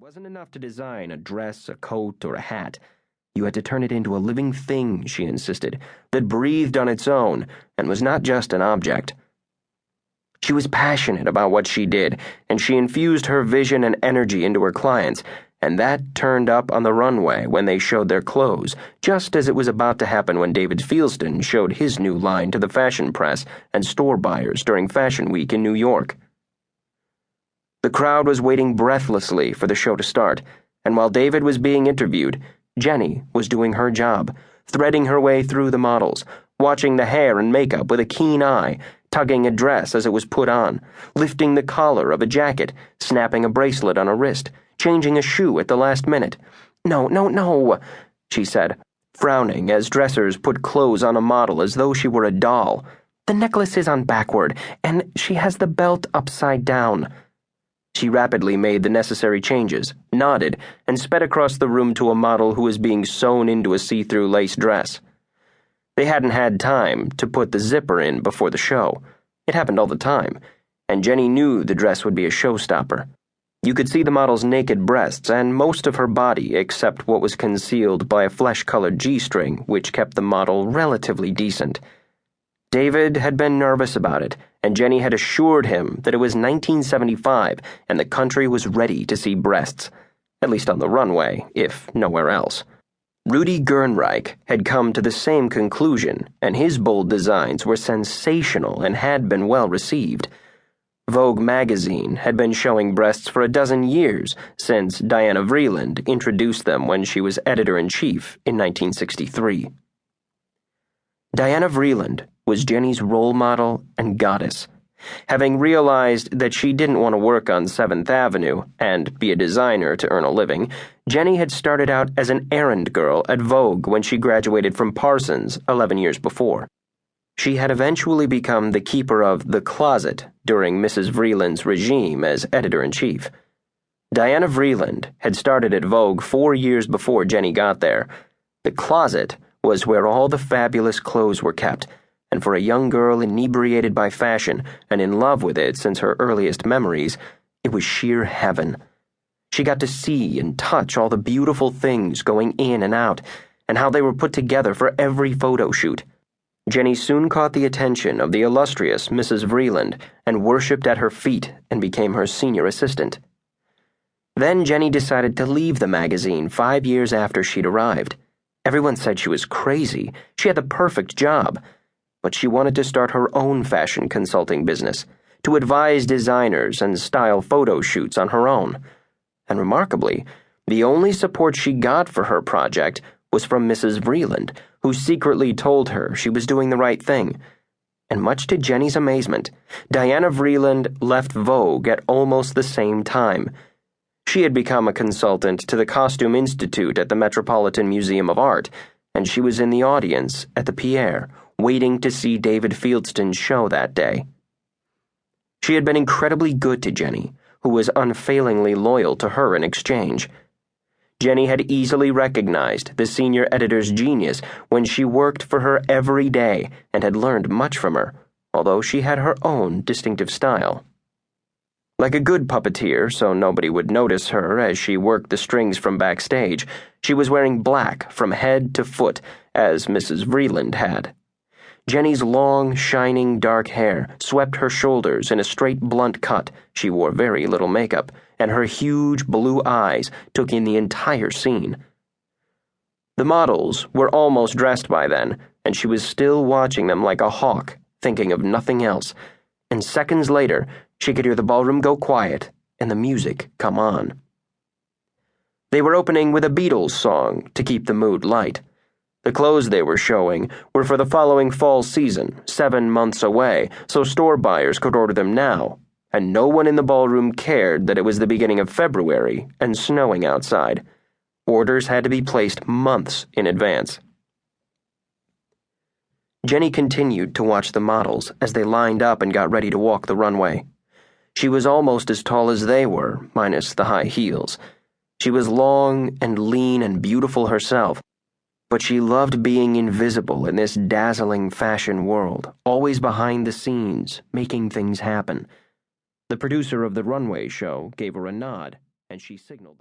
wasn't enough to design a dress, a coat, or a hat. You had to turn it into a living thing, she insisted, that breathed on its own and was not just an object. She was passionate about what she did, and she infused her vision and energy into her clients, and that turned up on the runway when they showed their clothes, just as it was about to happen when David Fieldston showed his new line to the fashion press and store buyers during Fashion Week in New York. The crowd was waiting breathlessly for the show to start, and while David was being interviewed, Jenny was doing her job, threading her way through the models, watching the hair and makeup with a keen eye, tugging a dress as it was put on, lifting the collar of a jacket, snapping a bracelet on a wrist, changing a shoe at the last minute. No, she said, frowning as dressers put clothes on a model as though she were a doll. The necklace is on backward, and she has the belt upside down. She rapidly made the necessary changes, nodded, and sped across the room to a model who was being sewn into a see-through lace dress. They hadn't had time to put the zipper in before the show. It happened all the time, and Jenny knew the dress would be a showstopper. You could see the model's naked breasts and most of her body except what was concealed by a flesh-colored G-string, which kept the model relatively decent. David had been nervous about it, and Jenny had assured him that it was 1975 and the country was ready to see breasts, at least on the runway, if nowhere else. Rudy Gernreich had come to the same conclusion, and his bold designs were sensational and had been well received. Vogue magazine had been showing breasts for a dozen years since Diana Vreeland introduced them when she was editor-in-chief in 1963. Diana Vreeland was Jenny's role model and goddess. Having realized that she didn't want to work on 7th Avenue and be a designer to earn a living, Jenny had started out as an errand girl at Vogue when she graduated from Parsons 11 years before. She had eventually become the keeper of the closet during Mrs. Vreeland's regime as editor-in-chief. Diana Vreeland had started at Vogue 4 years before Jenny got there. The closet was where all the fabulous clothes were kept, and for a young girl inebriated by fashion and in love with it since her earliest memories, it was sheer heaven. She got to see and touch all the beautiful things going in and out, and how they were put together for every photo shoot. Jenny soon caught the attention of the illustrious Mrs. Vreeland and worshipped at her feet and became her senior assistant. Then Jenny decided to leave the magazine 5 years after she'd arrived. Everyone said she was crazy. She had the perfect job. But she wanted to start her own fashion consulting business, to advise designers and style photo shoots on her own. And remarkably, the only support she got for her project was from Mrs. Vreeland, who secretly told her she was doing the right thing. And much to Jenny's amazement, Diana Vreeland left Vogue at almost the same time. She had become a consultant to the Costume Institute at the Metropolitan Museum of Art, and she was in the audience at the Pierre, waiting to see David Fieldston's show that day. She had been incredibly good to Jenny, who was unfailingly loyal to her in exchange. Jenny had easily recognized the senior editor's genius when she worked for her every day and had learned much from her, although she had her own distinctive style. Like a good puppeteer, so nobody would notice her as she worked the strings from backstage, she was wearing black from head to foot, as Mrs. Vreeland had. Jenny's long, shining dark hair swept her shoulders in a straight, blunt cut. She wore very little makeup, and her huge blue eyes took in the entire scene. The models were almost dressed by then, and she was still watching them like a hawk, thinking of nothing else. And seconds later, she could hear the ballroom go quiet and the music come on. They were opening with a Beatles song to keep the mood light. The clothes they were showing were for the following fall season, 7 months away, so store buyers could order them now, and no one in the ballroom cared that it was the beginning of February and snowing outside. Orders had to be placed months in advance. Jenny continued to watch the models as they lined up and got ready to walk the runway. She was almost as tall as they were, minus the high heels. She was long and lean and beautiful herself, but she loved being invisible in this dazzling fashion world, always behind the scenes, making things happen. The producer of the runway show gave her a nod, and she signaled them.